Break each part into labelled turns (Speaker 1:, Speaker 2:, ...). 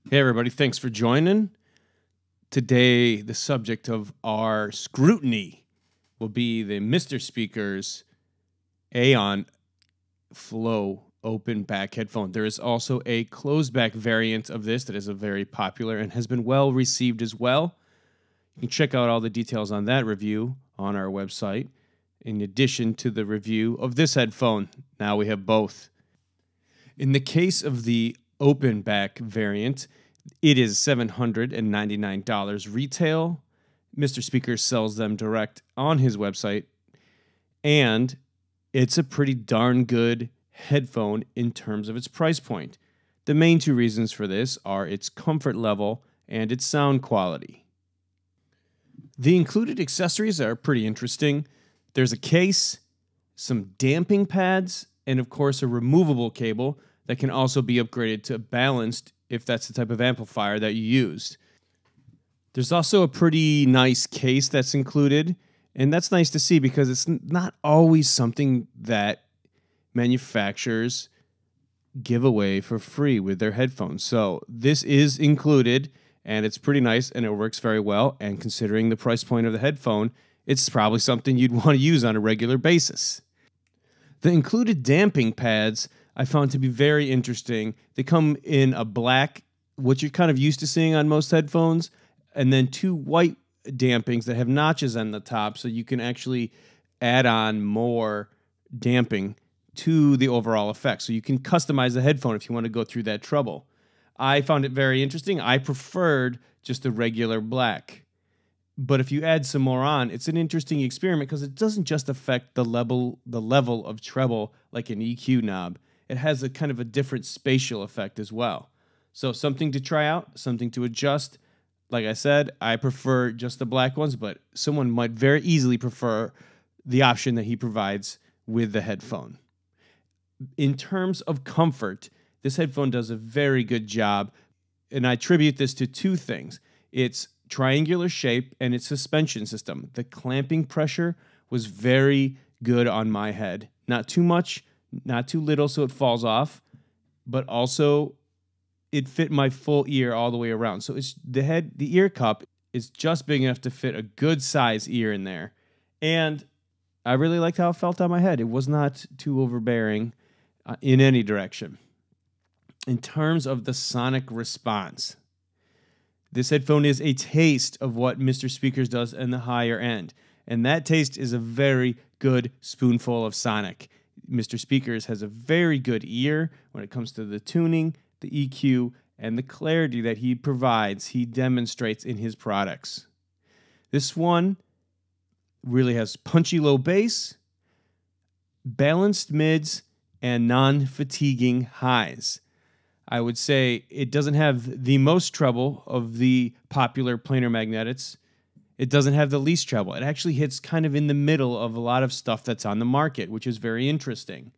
Speaker 1: Hey everybody, thanks for joining. Today, the subject of our scrutiny will be the MrSpeakers Aeon Flow open back headphone. There is also a closed back variant of this that is a very popular and has been well received as well. You can check out all the details on that review on our website, in addition to the review of this headphone. Now we have both. In the case of the open back variant, it is $799 retail. MrSpeakers sells them direct on his website, and it's a pretty darn good headphone in terms of its price point. The main two reasons for this are its comfort level and its sound quality. The included accessories are pretty interesting. There's a case, some damping pads, and of course a removable cable that can also be upgraded to balanced if that's the type of amplifier that you used. There's also a pretty nice case that's included, and that's nice to see because it's not always something that manufacturers give away for free with their headphones. So this is included, and it's pretty nice, and it works very well, and considering the price point of the headphone, it's probably something you'd want to use on a regular basis. The included damping pads I found to be very interesting. They come in a black, what you're kind of used to seeing on most headphones, and then two white dampings that have notches on the top, so you can actually add on more damping to the overall effect. So you can customize the headphone if you want to go through that trouble. I found it very interesting. I preferred just the regular black. But if you add some more on, it's an interesting experiment because it doesn't just affect the level of treble like an EQ knob. It has a kind of a different spatial effect as well. So something to try out, something to adjust. Like I said, I prefer just the black ones, but someone might very easily prefer the option that he provides with the headphone. In terms of comfort, this headphone does a very good job, and I attribute this to two things. Its triangular shape and its suspension system. The clamping pressure was very good on my head. Not too much, not too little so it falls off, but also it fit my full ear all the way around. So it's the ear cup is just big enough to fit a good size ear in there. And I really liked how it felt on my head. It was not too overbearing in any direction. In terms of the sonic response, this headphone is a taste of what MrSpeakers does in the higher end. And that taste is a very good spoonful of sonic. MrSpeakers has a very good ear when it comes to the tuning, the EQ, and the clarity that he provides, he demonstrates in his products. This one really has punchy low bass, balanced mids, and non-fatiguing highs. I would say it doesn't have the most treble of the popular planar magnetics. It doesn't have the least treble. It actually hits kind of in the middle of a lot of stuff that's on the market, which is very interesting.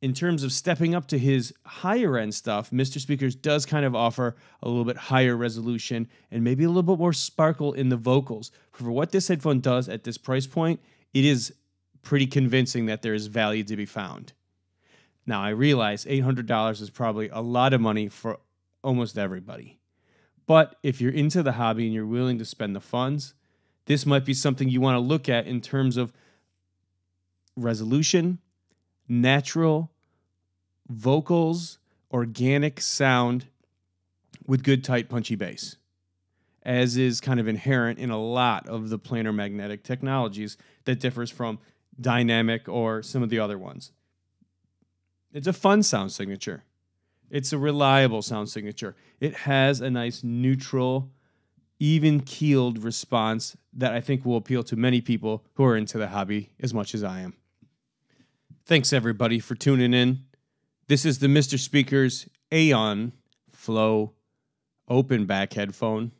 Speaker 1: In terms of stepping up to his higher end stuff, MrSpeakers does kind of offer a little bit higher resolution and maybe a little bit more sparkle in the vocals. For what this headphone does at this price point, it is pretty convincing that there is value to be found. Now, I realize $800 is probably a lot of money for almost everybody. But if you're into the hobby and you're willing to spend the funds, this might be something you want to look at in terms of resolution, natural vocals, organic sound with good, tight, punchy bass, as is kind of inherent in a lot of the planar magnetic technologies that differs from dynamic or some of the other ones. It's a fun sound signature. It's a reliable sound signature. It has a nice neutral, even-keeled response that I think will appeal to many people who are into the hobby as much as I am. Thanks, everybody, for tuning in. This is the MrSpeakers Aeon Flow open back headphone.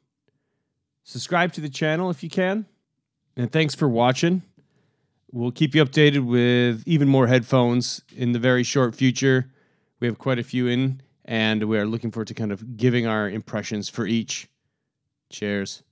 Speaker 1: Subscribe to the channel if you can. And thanks for watching. We'll keep you updated with even more headphones in the very short future. We have quite a few in, and we are looking forward to kind of giving our impressions for each. Cheers.